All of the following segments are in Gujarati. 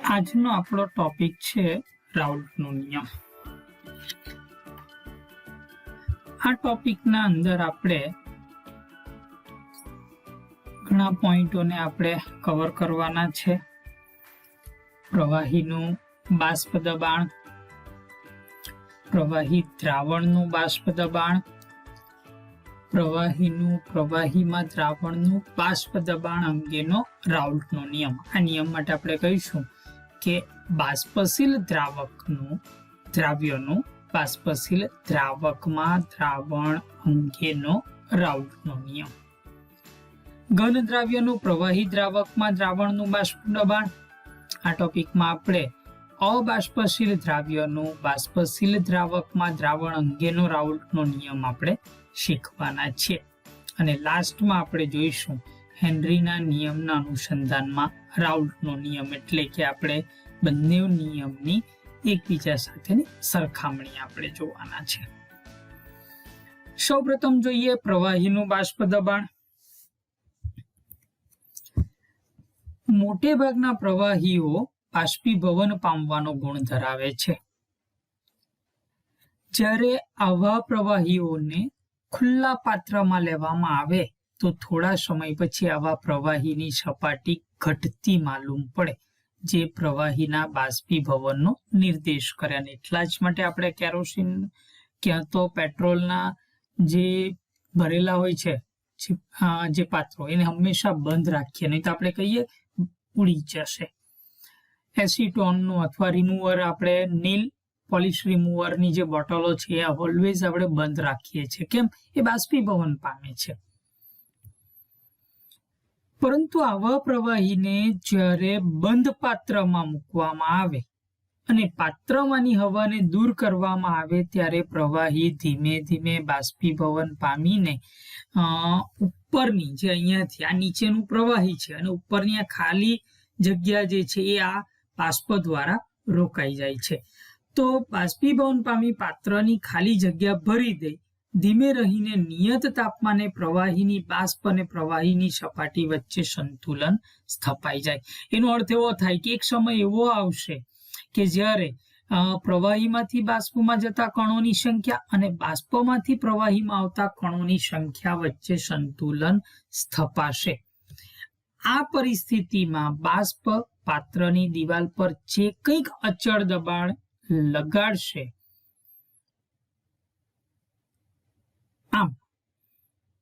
આજનો આપણો ટોપિક છે રાઉલ્ટનો નિયમ। આ ટોપિકના અંદર આપણે ઘણા પોઈન્ટોને આપણે કવર કરવાના છે। પ્રવાહીનું બાષ્પ દબાણ, પ્રવાહી દ્રાવણનું બાષ્પ દબાણ, પ્રવાહીમાં દ્રાવણનું બાષ્પ દબાણ અંગેનો રાઉલ્ટનો નિયમ। આ નિયમ માટે આપણે કહીશું કે બાષ્પશીલ દ્રાવ્યનું બાષ્પશીલ દ્રાવકમાં દ્રાવણ અંગેનો રાઉલ્ટનો નિયમ। ઘન દ્રાવ્યનું પ્રવાહી દ્રાવકમાં દ્રાવણનું બાષ્પ દબાણ। આ ટોપિકમાં આપણે અબાષ્પશીલ દ્રાવ્યનું બાષ્પશીલ દ્રાવકમાં દ્રાવણ અંગેનો રાઉલ્ટનો નિયમ આપણે શીખવાના છે। અને લાસ્ટમાં આપણે જોઈશું હેનરીના નિયમના અનુસંધાનમાં રાઉલ્ટનો નિયમ, એટલે કે આપણે બંને નિયમની એકબીજા સાથેની સરખામણી આપણે જોવાના છે। સૌપ્રથમ જોઈએ પ્રવાહીનું બાષ્પ દબાણ। મોટે ભાગના પ્રવાહીઓ બાષ્પીભવન પામવાનો ગુણ ધરાવે છે। જ્યારે આવા પ્રવાહીઓને ખુલ્લા પાત્રમાં લેવામાં આવે તો થોડા સમય પછી આવા પ્રવાહીની સપાટી ઘટતી માલુમ પડે, જે પ્રવાહીના બાષ્પીભવનનો નિર્દેશ કરે। અને એટલા જ માટે આપણે કેરોસીન ક્યાં તો પેટ્રોલના જે ભરેલા હોય છે જે પાત્રો એને હંમેશા બંધ રાખીએ, નહીં તો આપણે કહીએ ઉડી જશે। એસીટોનનું અથવા રિમૂવર, આપણે નીલ પોલિશ રિમૂવરની જે બોટલો છે એ ઓલવેઝ આપણે બંધ રાખીએ છીએ, કેમ? એ બાષ્પીભવન પામે છે। પરંતુ આવા પ્રવાહીને જ્યારે બંધ પાત્રમાં મૂકવામાં આવે અને પાત્રમાંની હવાને દૂર કરવામાં આવે ત્યારે પ્રવાહી ધીમે ધીમે બાષ્પીભવન પામીને ઉપરની જે અહીંયાથી આ નીચેનું પ્રવાહી છે અને ઉપરની આ ખાલી જગ્યા જે છે એ આ બાષ્પ દ્વારા રોકાઈ જાય છે। તો બાષ્પીભવન પામી પાત્રની ખાલી જગ્યા ભરી દે, ધીમે રહીને નિયત તાપમાને પ્રવાહીની બાષ્પ અને પ્રવાહીની સપાટી વચ્ચે સંતુલન સ્થપાઈ જાય। એનો અર્થ એવો થાય કે એક સમય એવો આવશે કે જ્યારે પ્રવાહીમાંથી બાષ્પમાં જતા કણોની સંખ્યા અને બાષ્પમાંથી પ્રવાહીમાં આવતા કણોની સંખ્યા વચ્ચે સંતુલન સ્થપાશે। આ પરિસ્થિતિમાં બાષ્પ પાત્રની દિવાલ પર જે કંઈક અચળ દબાણ લગાડશે, આમ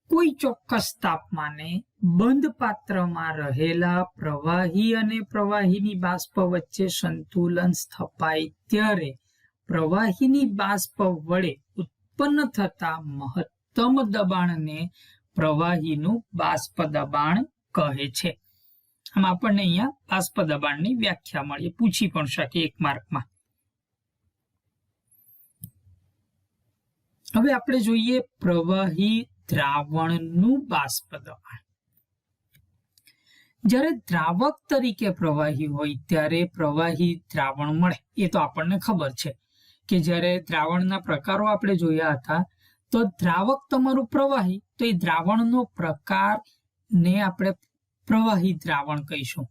કોઈ ચોક્કસ તાપમાને બંધ પાત્રમાં રહેલા પ્રવાહી અને પ્રવાહીની બાષ્પ વચ્ચે સંતુલન સ્થપાય ત્યારે પ્રવાહીની બાષ્પ વડે ઉત્પન્ન થતા મહત્તમ દબાણને પ્રવાહીનું બાષ્પ દબાણ કહે છે। આમ આપણને અહીંયા બાષ્પ દબાણની વ્યાખ્યા મળે, પૂછી પણ શકે એક માર્કમાં। હવે આપણે જોઈએ પ્રવાહી દ્રાવણનું બાષ્પ દબાણ। જ્યારે દ્રાવક તરીકે પ્રવાહી હોય ત્યારે પ્રવાહી દ્રાવણ મળે, એ તો આપણને ખબર છે કે જ્યારે દ્રાવણના પ્રકારો આપણે જોયા હતા તો દ્રાવક તમારું પ્રવાહી, તો એ દ્રાવણનો પ્રકારને આપણે પ્રવાહી દ્રાવણ કહીશું।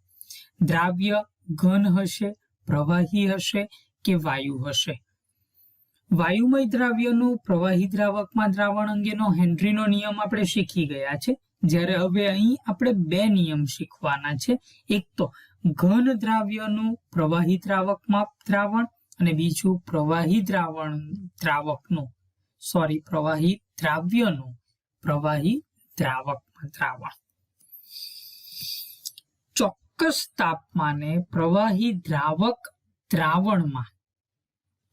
દ્રાવ્ય ઘન હશે, પ્રવાહી હશે કે વાયુ હશે। વાયુમય દ્રાવ્યનું પ્રવાહી દ્રાવકમાં દ્રાવણ અંગેનો હેનરીનો નિયમ આપણે શીખી ગયા છે। જ્યારે હવે અહીં આપણે બે નિયમ શીખવાના છે, એક તો ઘન દ્રાવ્યનું પ્રવાહી દ્રાવકમાં દ્રાવણ અને બીજું પ્રવાહી દ્રાવ્યનું પ્રવાહી દ્રાવકમાં દ્રાવણ। ચોક્કસ તાપમાને પ્રવાહી દ્રાવક દ્રાવણમાં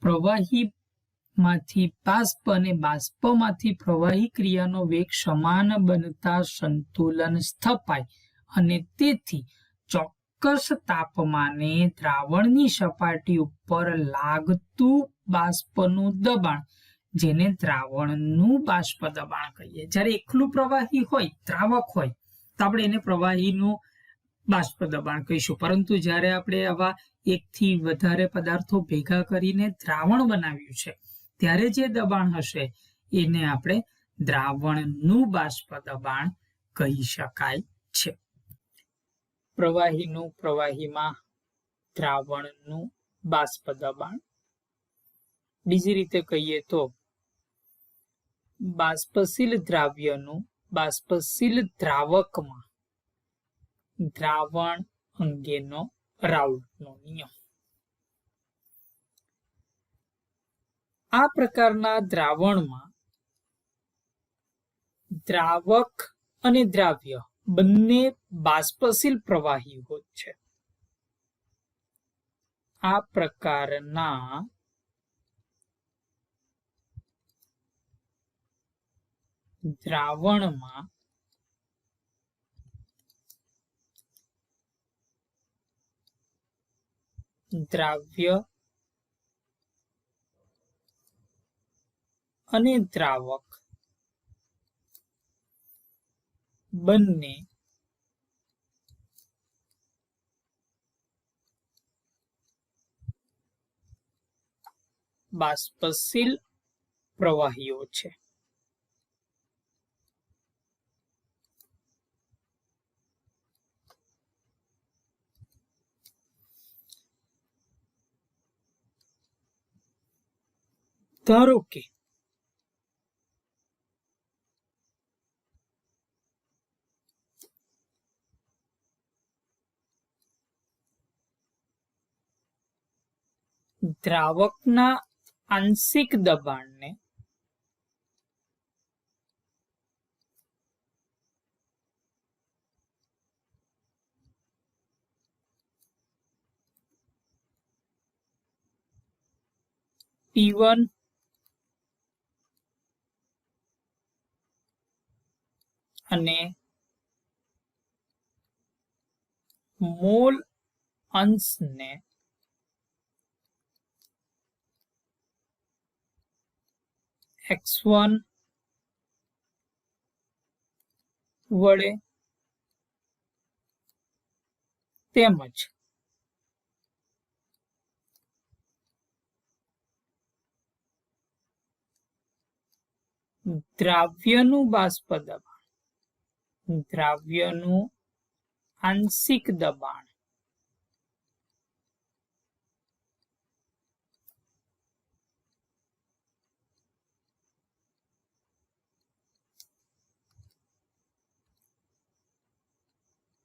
પ્રવાહીમાંથી બાષ્પ અને બાષ્પમાંથી પ્રવાહી ક્રિયાનો વેગ સમાન બનતા સંતુલન સ્થપાય અને તેથી ચોક્કસ તાપમાને દ્રાવણની સપાટી ઉપર લાગતું બાષ્પનું દબાણ, જેને દ્રાવણનું બાષ્પ દબાણ કહીએ। જ્યારે એકલું પ્રવાહી હોય, દ્રાવક હોય, તો આપણે એને પ્રવાહીનું બાષ્પ દબાણ કહીશું, પરંતુ જ્યારે આપણે આવા એકથી વધારે પદાર્થો ભેગા કરીને દ્રાવણ બનાવ્યું છે ત્યારે જે દબાણ હશે એને આપણે દ્રાવણનું બાષ્પ દબાણ કહી શકાય છે। પ્રવાહીનું પ્રવાહીમાં દ્રાવણનું બાષ્પ દબાણ. બીજી રીતે કહીએ તો બાષ્પશીલ દ્રાવ્યનું બાષ્પશીલ દ્રાવકમાં દ્રાવણ અંગેનો રાઉલ્ટનો નિયમ. આ પ્રકારના દ્રાવણમાં દ્રાવક અને દ્રાવ્ય બંને બાષ્પશીલ પ્રવાહીઓ છે. આ પ્રકારના દ્રાવણમાં દ્રાવ્ય અને દ્રાવક બંને બાષ્પશીલ પ્રવાહીઓ છે. ધારો કે દ્રાવકના આંશિક દબાણને P1 અને મોલ અંશને x1 વડે તેમજ દ્રાવ્યનું બાષ્પ દબાણ દ્રાવ્યનું આંશિક દબાણ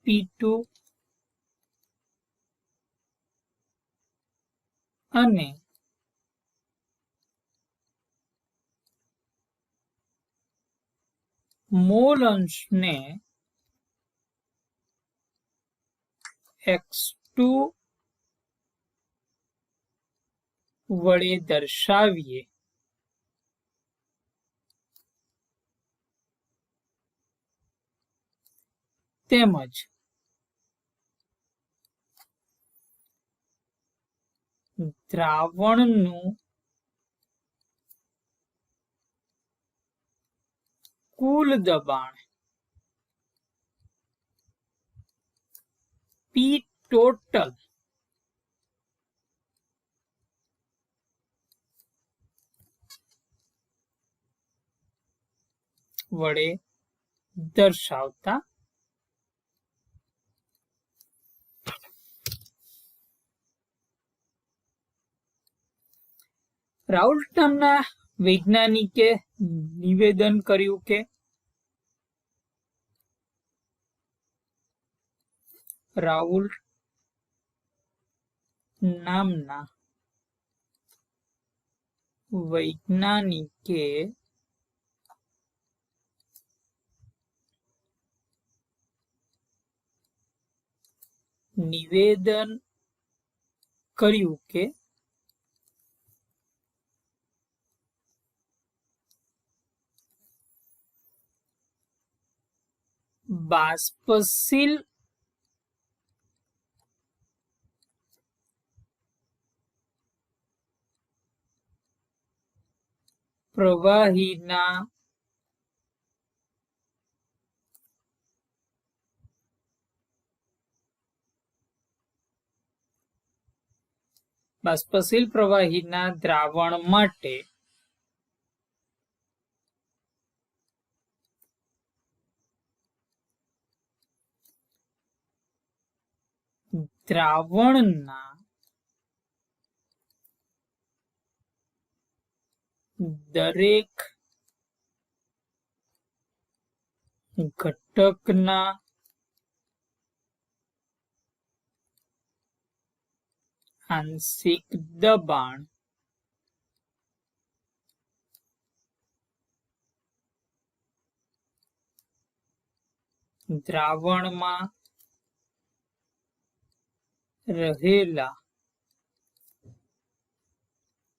P2 અને મોલ અંશને x2 વડે દર્શાવીએ તેમજ દ્રાવણનું કુલ દબાણ P total વડે દર્શાવતા રાઉલ્ટ નામના વૈજ્ઞાનિકે નિવેદન કર્યું કે રાઉલ્ટ નામના વૈજ્ઞાનિકે નિવેદન કર્યું કે બાષ્પશીલ પ્રવાહીના દ્રાવણ માટે દ્રાવણના દરેક ઘટકના આંશિક દબાણ દ્રાવણમાં રહેલા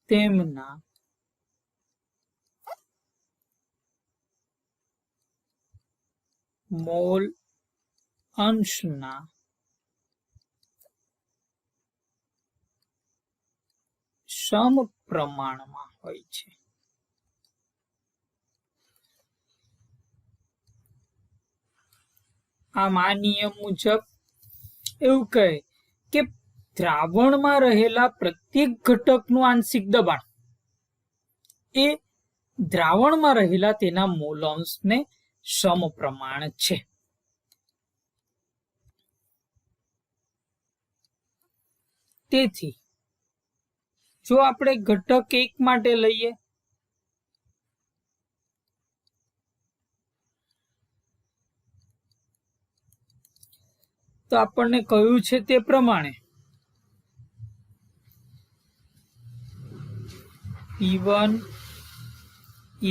તેમના મોલ અંશના સમપ્રમાણમાં હોય છે. આમ આ નિયમ મુજબ એવું કહે કે દ્રાવણમાં રહેલા પ્રત્યેક ઘટકનું આંશિક દબાણ એ દ્રાવણમાં રહેલા તેના મોલ અંશને સમપ્રમાણ છે. તેથી જો આપણે ઘટક 1 માટે લઈએ તો આપણને કહ્યું છે તે પ્રમાણે P1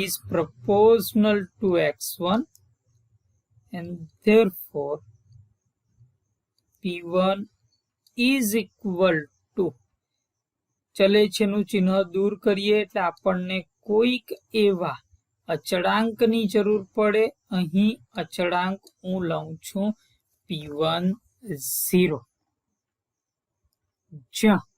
is proportional to x1 and therefore P1 is equal to, ચલે છેનું ચિહ્ન દૂર કરીએ એટલે આપણને કોઈક એવા અચળાંકની જરૂર પડે. અહીં અચળાંક હું લઉં છું P1 0, જ્યાં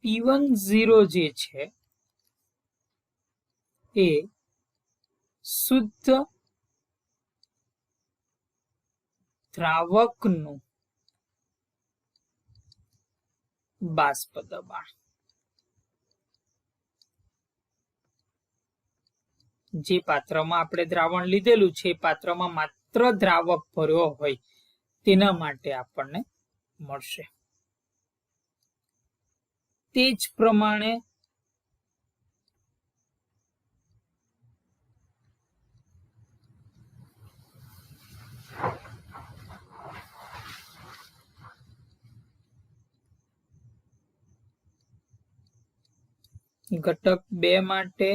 P1 0 જે છે એ શુદ્ધ દ્રાવકનું બાષ્પ દબાણ. જે પાત્રમાં આપણે દ્રાવણ લીધેલું છે એ પાત્રમાં માત્ર દ્રાવક ભર્યો હોય તેના માટે આપણને મળશે. તે જ પ્રમાણે ઘટક 2 માટે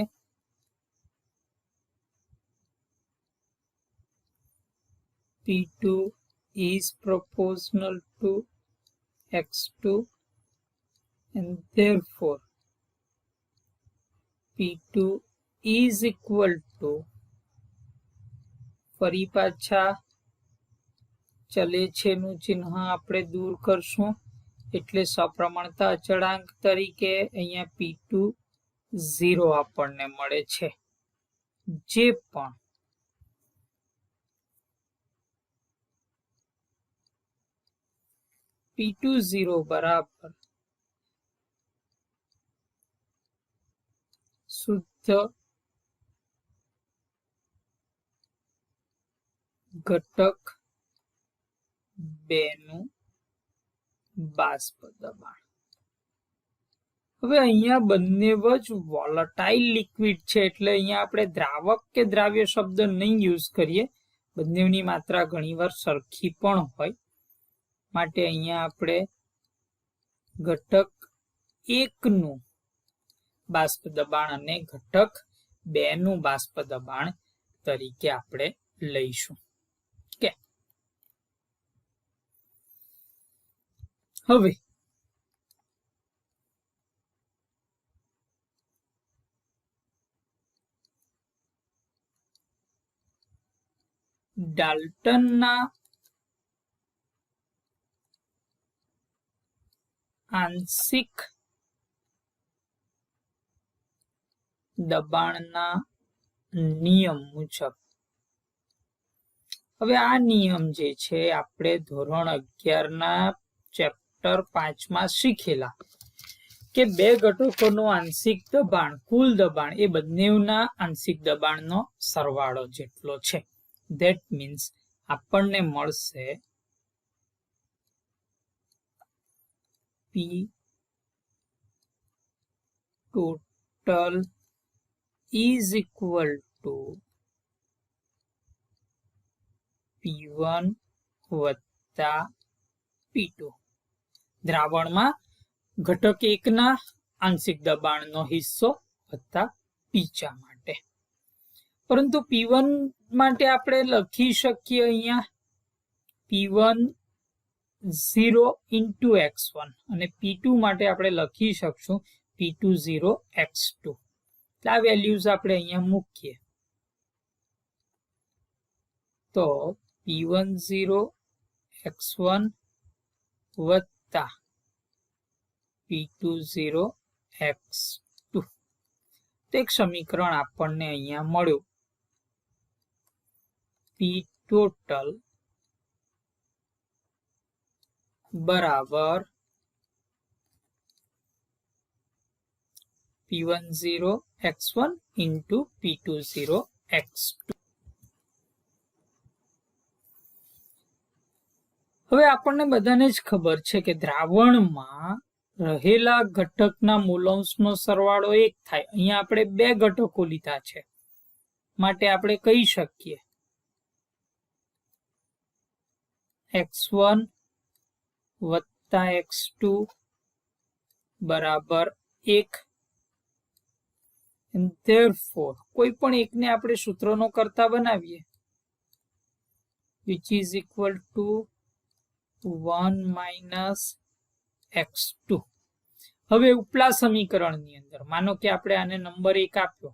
P2 is proportional to x2 and therefore P2 is equal to, ફરી પાછા ચલે છેનું ચિહ્ન આપણે દૂર કરશું એટલે સપ્રમાણતા અચળાંક તરીકે અહીંયા P2 0 આપણને મળે છે. જે પણ P2 0 બરાબર શુદ્ધ ઘટક 2 નું બાષ્પ દબાણ. હવે અહીંયા બંને જ વોલેટાઇલ લિક્વિડ છે એટલે અહીંયા આપણે દ્રાવક કે દ્રાવ્ય શબ્દ નહીં યુઝ કરીએ. બંનેની માત્રા ઘણીવાર સરખી પણ હોય માટે અહીંયા આપણે ઘટક 1 નું બાષ્પ દબાણ અને ઘટક 2 નું બાષ્પ દબાણ તરીકે આપણે લઈશું. કે હવે ડાલ્ટનના આંશિક દબાણના નિયમ મુજબ, હવે આ નિયમ જે છે આપણે ધોરણ 11ના ચેપ્ટર 5 માં શીખેલા કે બે ઘટકોનું આંશિક દબાણ કુલ દબાણ એ બંનેના આંશિક દબાણનો સરવાળો જેટલો છે. ધેટ મીન્સ આપણને મળશે P total is equal to P1 વત્તા P2. દ્રાવણમાં ઘટક 1 ના આંશિક દબાણનો હિસ્સો વત્તા પીચા માટે. પરંતુ P1 માટે આપણે લખી શકીએ અહીંયા P1 0 into x1 અને P2 માટે આપણે લખી શકશું P2 0 x2. આ વેલ્યુઝ આપણે અહીંયા મૂકીએ તો P1 0 x1 વત્તા P2 0 x2. તો એક સમીકરણ આપણને અહીંયા મળ્યું. P total બરાબર P1 0 x1 into P2 0 x2. હવે આપણને બધાને જ ખબર છે કે દ્રાવણમાં રહેલા ઘટકના મૂલાંશનો સરવાળો 1 થાય. અહીંયા આપણે 2 ઘટકો લીધા છે માટે આપણે કહી શકીએ x1 વત્તા x2 બરાબર 1. and therefore કોઈ પણ એકને આપણે સૂત્રનો કરતા બનાવીએ which is equal to 1 minus x2. હવે ઉપલા સમીકરણની અંદર માનો કે આપણે આને નંબર 1 આપ્યો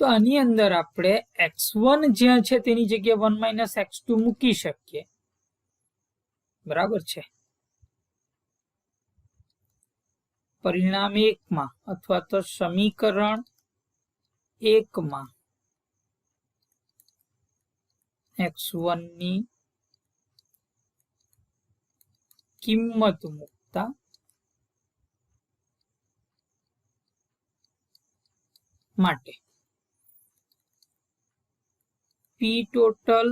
તો આની અંદર આપણે x1 જ્યાં છે તેની જગ્યાએ 1 minus x2 મૂકી શકીએ. બરાબર છે. પરિણામ 1 માં અથવા તો સમીકરણ 1 માં x1 ની કિંમત મૂકતા માટે P total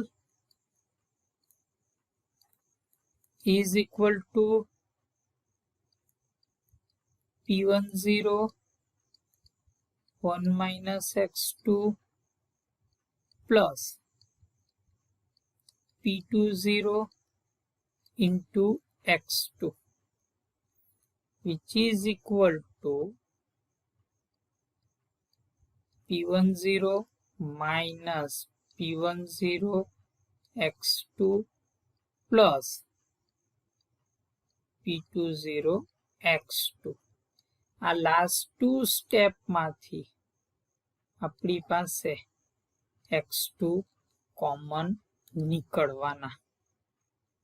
is equal to P1 0 1 minus x2 plus P2 0 into x2 which is equal to P1 0 minus P1 0 x2 plus P2 0 x2. આ લાસ્ટ 2 સ્ટેપ માંથી આપણી પાસે x2 કોમન નીકળવાના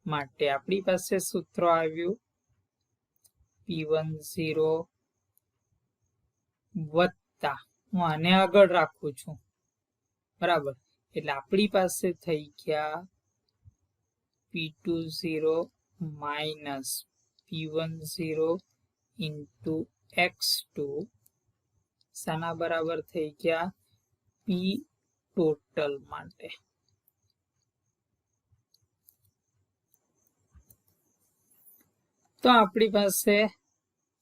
માટે આપણી પાસે સૂત્ર આવ્યું P1 0 વત્તા હું આને આગળ રાખું છું બરાબર એટલે આપણી પાસે થઈ ગયા P2 0 minus P1 0 into x2 સાના બરાબર થઈ ગયા P total માટે. તો આપણી પાસે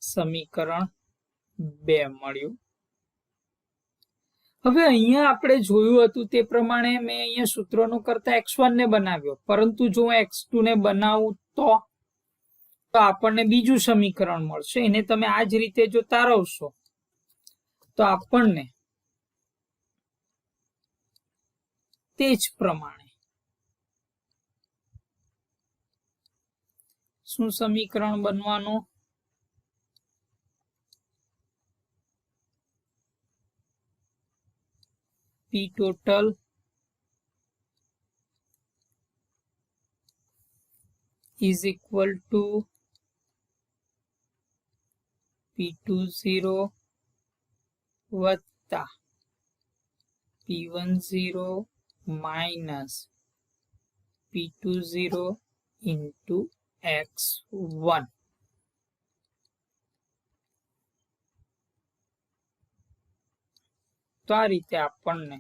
સમીકરણ 2 મળ્યું. હવે અહીંયા આપણે જોયું હતું તે પ્રમાણે મેં અહીંયા સૂત્રોનો કરતા x1 ને બનાવ્યો પરંતુ જો હું x2 ને બનાવું તો આપણને બીજું સમીકરણ મળશે. એને તમે આ જ રીતે જો તારવશો તો આપણને તે જ પ્રમાણે શું સમીકરણ બનવાનું P total is equal to P2 0 વત્તા P1 0 minus P2 0 into x1. તો આ રીતે આપણને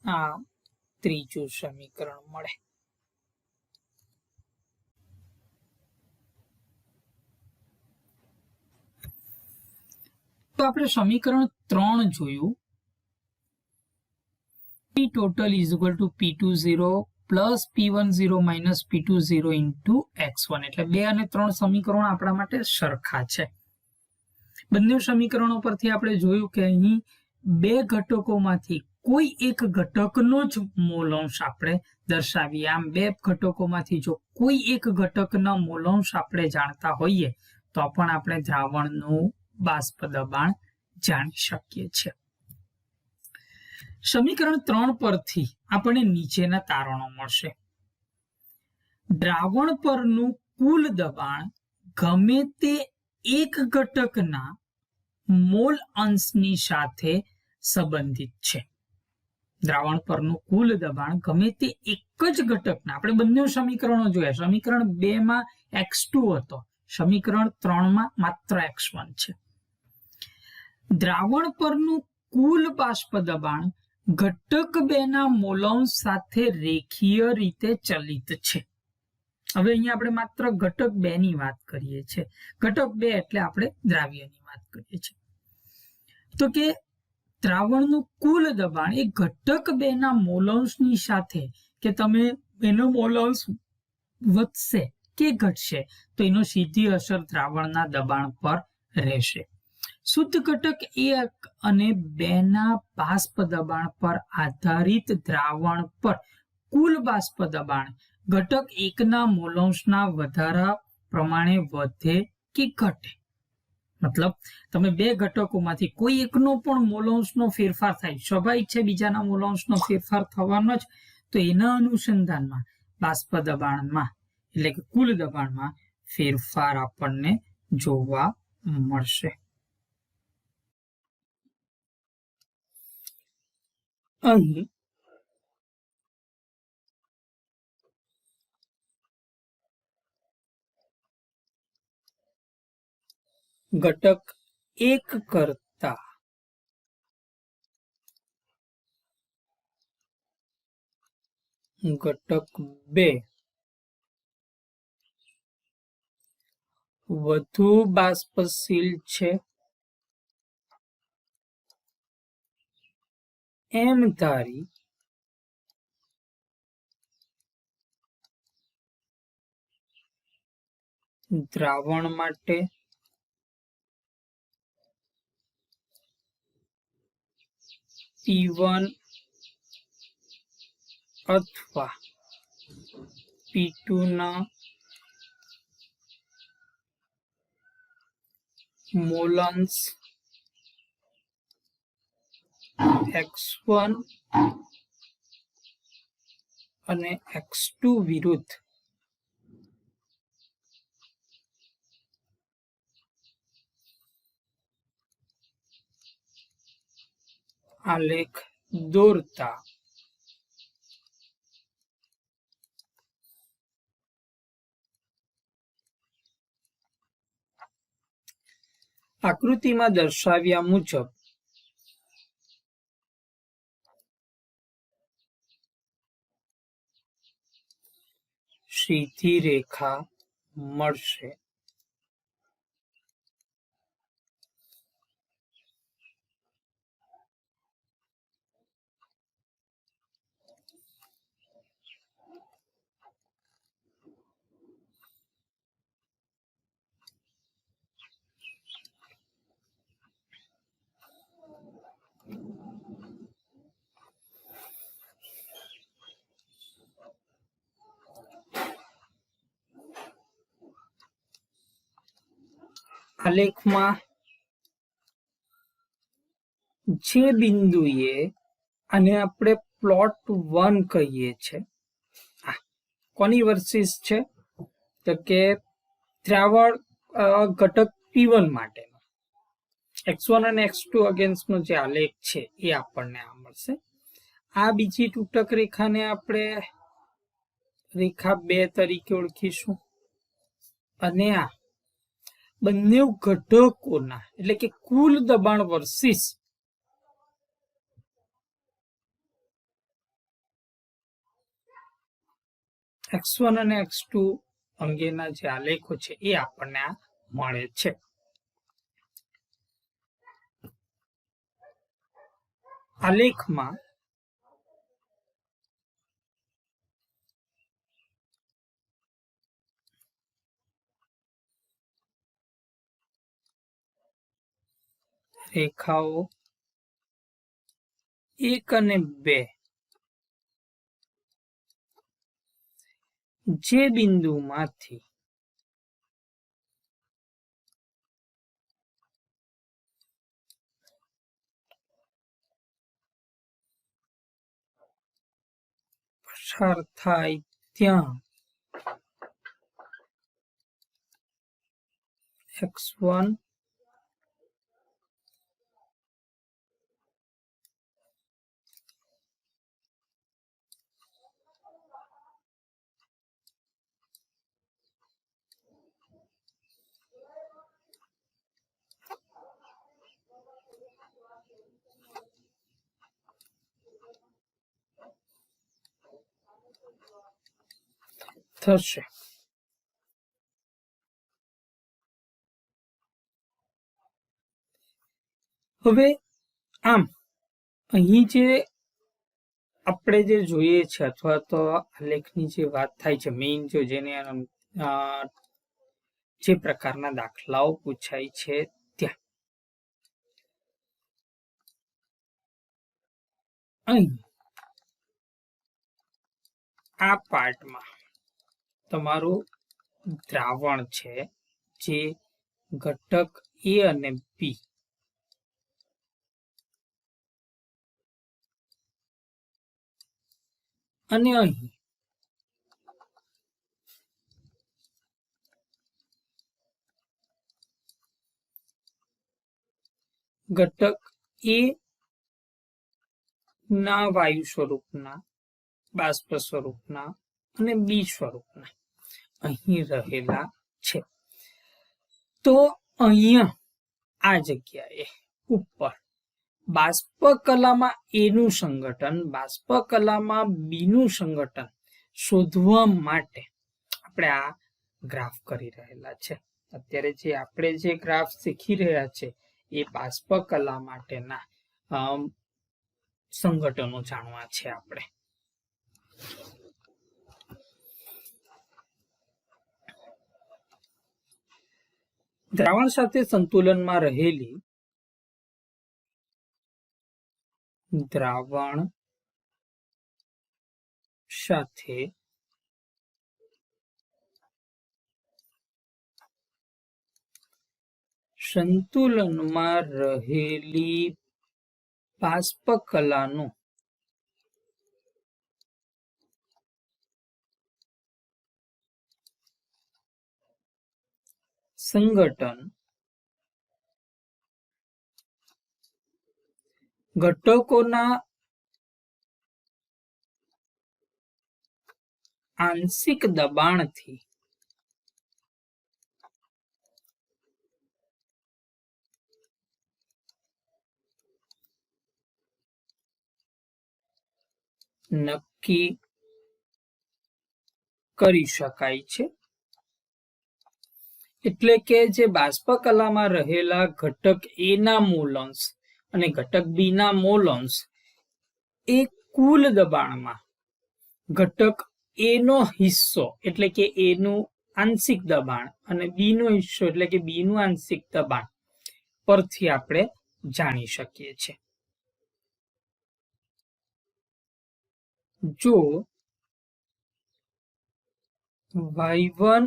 આ ત્રીજું સમીકરણ મળે. તો આપણે સમીકરણ 3 જોયું. P total is equal to P20 plus P10 minus P20 into X1. એટલે 2 અને 3 સમીકરણો આપણા માટે સરખા છે. બંને સમીકરણો પરથી આપણે જોયું કે અહીં બે ઘટકોમાંથી કોઈ એક ઘટકનો જ મોલાંશ આપણે દર્શાવીએ. આમ બે ઘટકોમાંથી જો કોઈ એક ઘટકના મોલાંશ આપણે જાણતા હોઈએ તો પણ આપણે દ્રાવણનું બાષ્પ દબાણ જાણી શકીએ છીએ. સમીકરણ 3 પરથી આપણને નીચેના તારણો મળશે. દ્રાવણ પરનું કુલ દબાણ ગમે તે એક ઘટકના મોલ અંશની સાથે સંબંધિત છે. દ્રાવણ પરનું કુલ દબાણ ગમે તે એક જ ઘટકના, આપણે બંને સમીકરણો જોયા. સમીકરણ 2 માં x2 હતો, સમીકરણ 3 માં માત્ર x1 છે. દ્રાવણ પરનું કુલ બાષ્પ દબાણ ઘટક 2 ના મોલાંશ સાથે રેખીય રીતે ચલિત છે. હવે અહીંયા આપણે માત્ર ઘટક 2 ની વાત કરીએ છીએ. ઘટક 2 એટલે આપણે દ્રાવ્યની વાત કરીએ છીએ. તો કે દ્રાવણનું કુલ દબાણ એ ઘટક 2 ના મોલાંશની સાથે, કે તમે એનો મોલાંશ વધશે કે ઘટશે તો એનો સીધી અસર દ્રાવણના દબાણ પર રહેશે. શુદ્ધ ઘટક 1 અને 2 ના બાષ્પ દબાણ પર આધારિત દ્રાવણ પર કુલ બાષ્પ દબાણ ઘટક 1 ના મોલાંશના વધારા પ્રમાણે વધે કે ઘટે. મતલબ તમે બે ઘટકોમાંથી કોઈ એકનો પણ મોલાંશનો ફેરફાર થાય, સ્વાભાવિક છે બીજાના મોલાંશનો ફેરફાર થવાનો જ, તો એના અનુસંધાનમાં બાષ્પ દબાણમાં એટલે કે કુલ દબાણમાં ફેરફાર આપણને જોવા મળશે. અહીં ઘટક 1 કરતા ઘટક 2 વધુ બાષ્પશીલ છે એમ ધારી દ્રાવણ માટે P1 અથવા P2 ના મોલાંશ x1 અને x2 વિરુદ્ધ આલેખ દોરતા આકૃતિમાં દર્શાવ્યા મુજબ સીધી રેખા મળશે. આલેખમાં જે બિંદુએ આને આપણે પ્લોટ 1 કહીએ છીએ, કોની વર્સિસ છે તો કે દ્રાવણ ઘટક P1 માટેનો x1 અને x2 અગેન્સ્ટનો જે આલેખ છે એ આપણને આ મળશે. આ બીજી તૂટક રેખાને આપણે રેખા 2 તરીકે ઓળખીશું અને આ બંને ઘટકોના એટલે કે કુલ દબાણ વર્સિસ x1 અને x2 અંગેના જે આલેખો છે એ આપણને આ મળે છે. આલેખમાં રેખાઓ 1 અને 2 જે બિંદુમાંથી પસાર થાય ત્યાં x1 થશે. હવે આમ અહીં જે આપણે જે જોઈએ છે અથવા તો આલેખની જે વાત થાય છે મેઇન જેને જે પ્રકારના દાખલાઓ પૂછાય છે ત્યાં અહીં આ પાર્ટમાં તમારું દ્રાવણ છે જે ઘટક A અને B અને અહીં ઘટક A ના વાયુ સ્વરૂપના, બાષ્પ સ્વરૂપના અને B સ્વરૂપના અહીં રહેલા છે. તો અહીંયા આ જગ્યાએ ઉપર બાષ્પ કલામાં A નું સંગઠન, બાષ્પ કલામાં B નું સંગઠન શોધવા માટે આપણે આ ગ્રાફ કરી રહેલા છે. અત્યારે જે આપણે જે ગ્રાફ શીખી રહ્યા છે એ બાષ્પ કલા માટેના સંગઠનો જાણવા છે આપણે. દ્રાવણ સાથે સંતુલનમાં રહેલી દ્રાવણ સાથે સંતુલનમાં રહેલી બાષ્પ કલાનું સંગઠન ઘટકોના આંશિક દબાણથી નક્કી કરી શકાય છે. એટલે કે જે બાષ્પ કલામાં રહેલા ઘટક A ના મોલ અંશ અને ઘટક B ના મોલ અંશ એ કુલ દબાણમાં ઘટક A નો હિસ્સો એટલે કે A નું આંશિક દબાણ અને B નો હિસ્સો એટલે કે B નું આંશિક દબાણ પરથી આપણે જાણી શકીએ છીએ. જો y1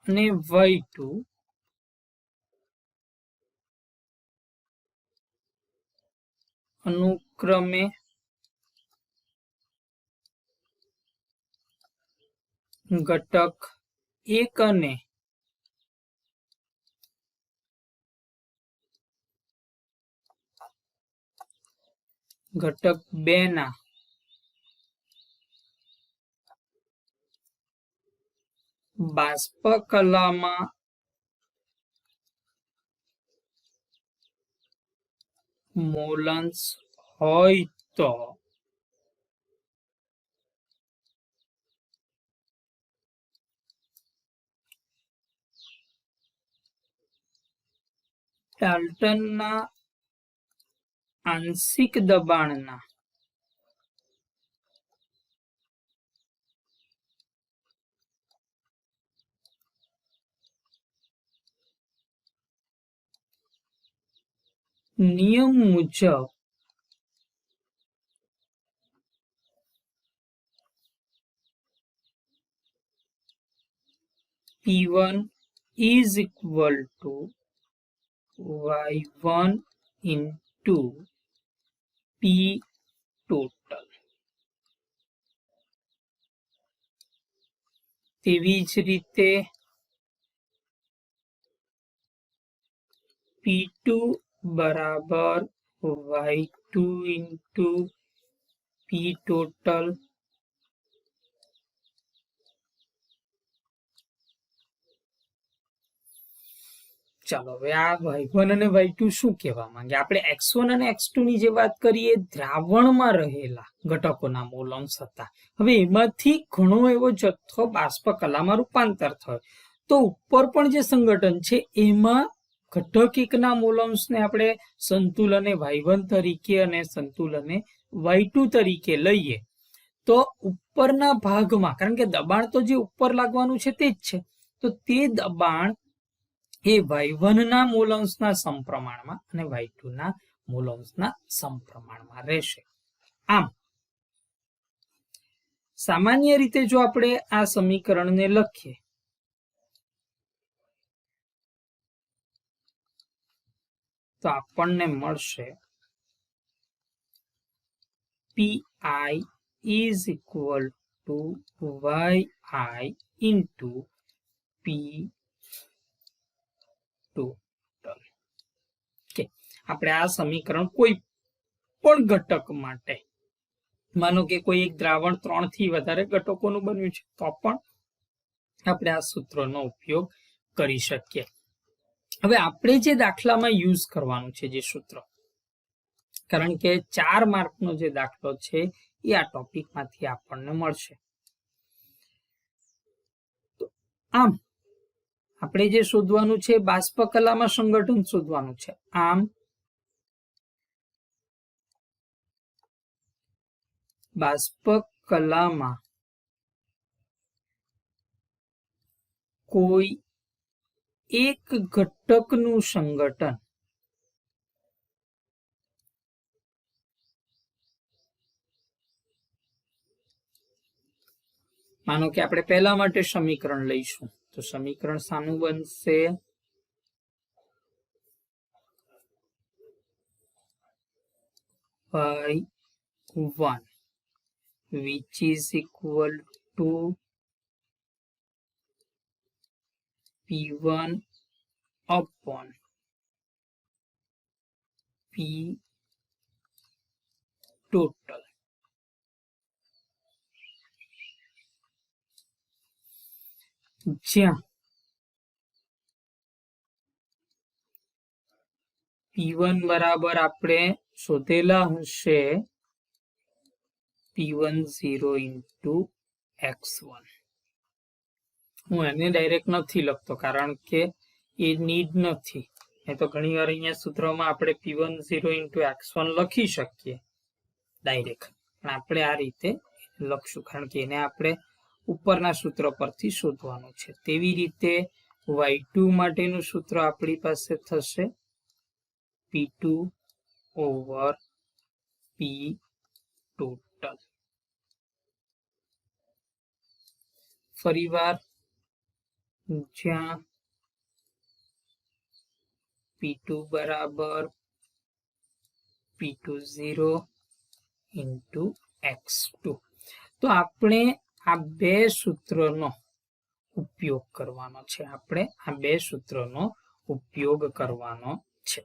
અને y2 અનુક્રમે ઘટક 1 અને ઘટક 2 ના બાષ્પ કલામાં મોલન્સ હોય તો ડાલ્ટનના આંશિક દબાણના નિયમ મુજબ P1 is equal to Y1 into P total. તેવી જ રીતે P2 બરાબર Y2 into P total. ચાલો હવે આ y1 અને y2 શું કહેવા માંગે? આપણે x1 અને x2 ની જે વાત કરીએ દ્રાવણમાં રહેલા ઘટકોના મોલન્સ હતા. હવે એમાંથી ઘણો એવો જથ્થો બાષ્પ કલામાં રૂપાંતર થયો તો ઉપર પણ જે સંગઠન છે એમાં ઘટક એકના મોલન્સને આપણે સંતુલને y1 તરીકે અને સંતુલને y2 તરીકે લઈએ તો ઉપરના ભાગમાં, કારણ કે દબાણ તો જે ઉપર લાગવાનું છે તે જ છે, તો તે દબાણ એ y1 ના મોલન્સના સમપ્રમાણમાં અને y2 ના મોલન્સના સમપ્રમાણમાં રહેશે. આમ સામાન્ય રીતે જો આપણે આ સમીકરણને લખીએ તો આપણને મળશે Pi is equal to Yi into P total. કે આપણે આ સમીકરણ કોઈ પણ ઘટક માટે, માનો કે કોઈ એક દ્રાવણ 3 થી વધારે ઘટકોનું બન્યું છે તો પણ આપણે આ સૂત્રનો ઉપયોગ કરી શકીએ. હવે આપણે જે દાખલામાં યુઝ કરવાનું છે જે સૂત્ર, કારણ કે 4 માર્કનો જે દાખલો છે એ આ ટોપિકમાંથી આપણને મળશે. તો આમ આપણે જે શોધવાનું છે બાષ્પ કલામાં સંગઠન શોધવાનું છે. આમ બાષ્પ કલામાં કોઈ એક ઘટકનું સંગઠન માનો કે આપણે પહેલા માટે સમીકરણ લઈશું તો સમીકરણ સાનું બનશે? Y1 which is equal to P1 upon P total. જ્યાં P1 બરાબર આપણે શોધેલા હશે P10 into x1. હું એને ડાયરેક્ટ નથી લખતો કારણ કે એ નીડ નથી. એ તો ઘણી વાર અહીંયા સૂત્રમાં આપણે P10 into x1 લખી શકીએ ડાયરેક્ટ, પણ આપણે આ રીતે લખશું કારણ કે એને આપણે ઉપરના સૂત્ર પરથી શોધવાનું છે. તેવી રીતે y2 માટેનું સૂત્ર આપણી પાસે થશે P2 over P total. ફરીવાર જ્યાં P2 બરાબર P20 into x2. તો આપણે આ બે સૂત્રનો ઉપયોગ કરવાનો છે.